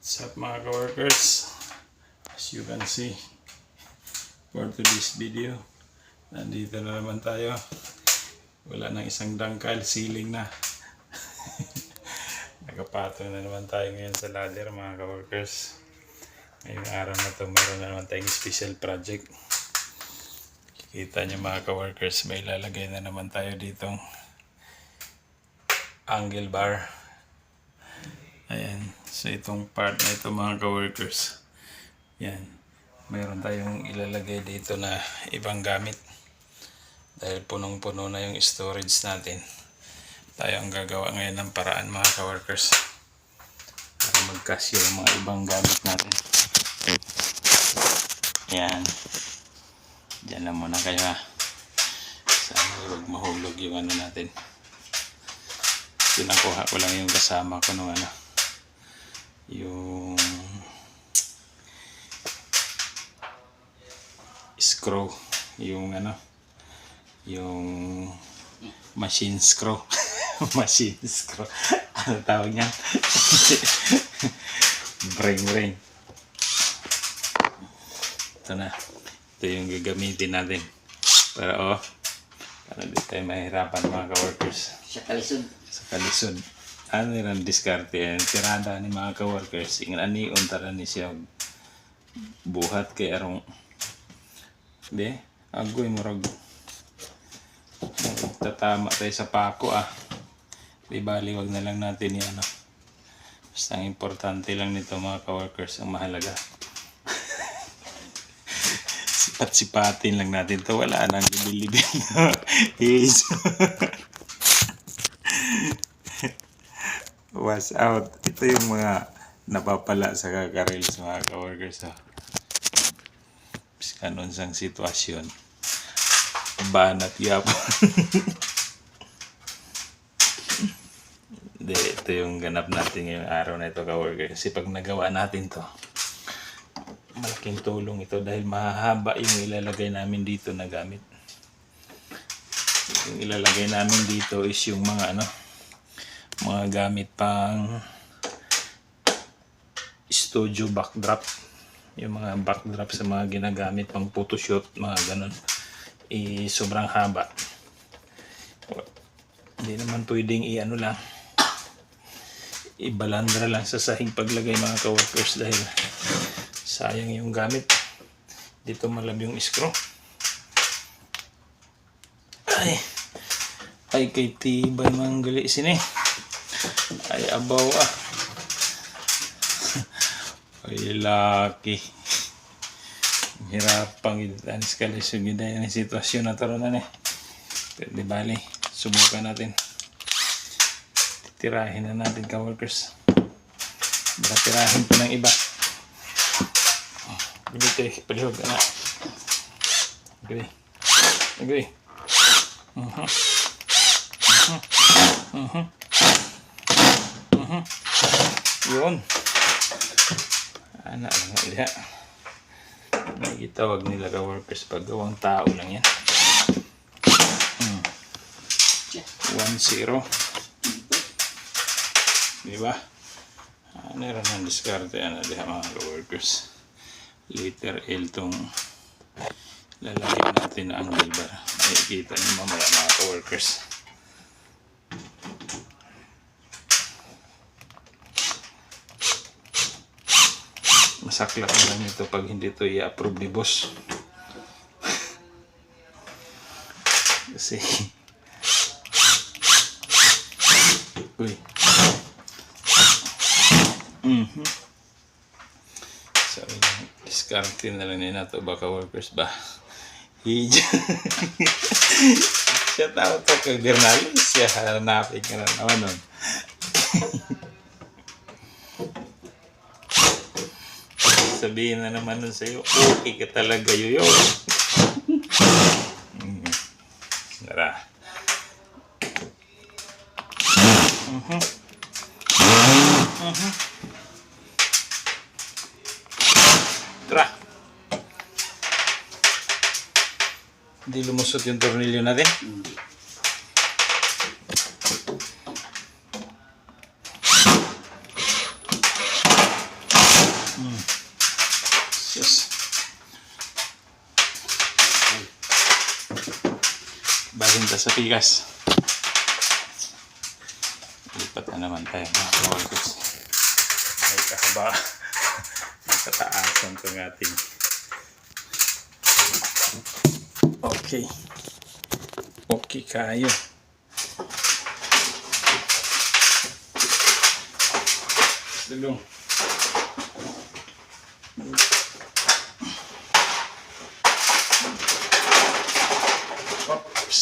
What's up mga ka-workers? As you can see, for today's video, nandito na naman tayo. Wala nang isang dangkal, ceiling na. Nakapato na naman tayo ngayon sa ladder mga ka-workers. Ngayong araw na ito, meron na naman tayong special project. Kita nyo mga ka-workers, may lalagay na naman tayo ditong angle bar. Ayan, so itong part na ito mga ka-workers, yan, mayroon tayong ilalagay dito na ibang gamit dahil punong-puno na yung storage natin. Tayo ang gagawa ngayon ng paraan mga ka-workers para magkasya yung mga ibang gamit natin. Yan, dyan lang muna kayo ha, sana huwag mahulog yung ano natin. Pinakuha ko lang yung kasama ko nung ano, yung screw, yung ano, yung machine screw. Machine screw, ano tawag niyan? Brain. Ito na, ito yung gagamitin natin para para di tayo mahirapan mga ka-workers sa kalisod. Ano rin diskarte yan, tirada ni mga ka-workers, ingan ani untara ni siya buhat kay arong di agoy murag tatama tayo sa pako di bali wag na lang natin yan basta ang importante lang nito mga ka-workers, ang mahalaga sipat-sipatin lang natin to, wala nang libil-libil. Yes. Was out. Ito yung mga napapala sa kakarils mga ka-workers. Kanon sang sitwasyon. Banat yapon. Ito yung ganap natin ngayong araw na ito ka-workers. Kasi pag nagawa natin to, malaking tulong ito dahil mahaba yung ilalagay namin dito na gamit. Yung ilalagay namin dito is yung mga mga gamit pang studio backdrop, yung mga backdrop sa mga ginagamit pang photoshoot, mga ganon. Sobrang haba, hindi naman pwedeng lang ibalandra lang sa sahig paglagay mga ka-workers dahil sayang yung gamit. Dito malab yung screw. Ay kay tibay manggali sini. Ay abaw ay laki. Hirapang itanis kalisod yun dahil yung sitwasyon na taronan pero di bali, subukan natin, titirahin na natin ka-workers, baka tirahin pa ng iba. Dito palihog na agree. Yun. Anak lang ulit. May gitawag nila ka-workers pag gawang tao lang yan. 1-0. Diba? Ano rin ang diskarte diha mga ka-workers. Liter L tong lalagyan natin na angle bar. Makikita niyo mamaya mga ka-workers. Masaklap na lang ito pag hindi ito i-approve ni boss. Kasi so diskarte na lang nila ito baka workers ba. Siya tao ito kay Bernalis, siya hanapin ka na naman nun. Sabihin na naman nun sa'yo, okay ka talaga yoyo. Tara. Tara. Hindi lumusot yung tornilyo natin. Yes. Balinta sa pikas. Lipat na naman tayo mga ka-workers. May kahaba. May kataasan itong ating. Okay. Okay kayo. Dulong. Oops.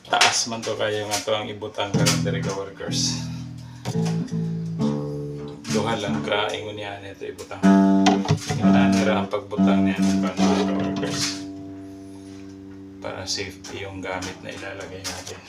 Taas man to kaya nga to ang ibutang karon diri ka workers. Duha lang ka ingon niya nito ibutang. Inanira ang pagbutang niya ng mga ka-workers para safety yung gamit na ilalagay natin.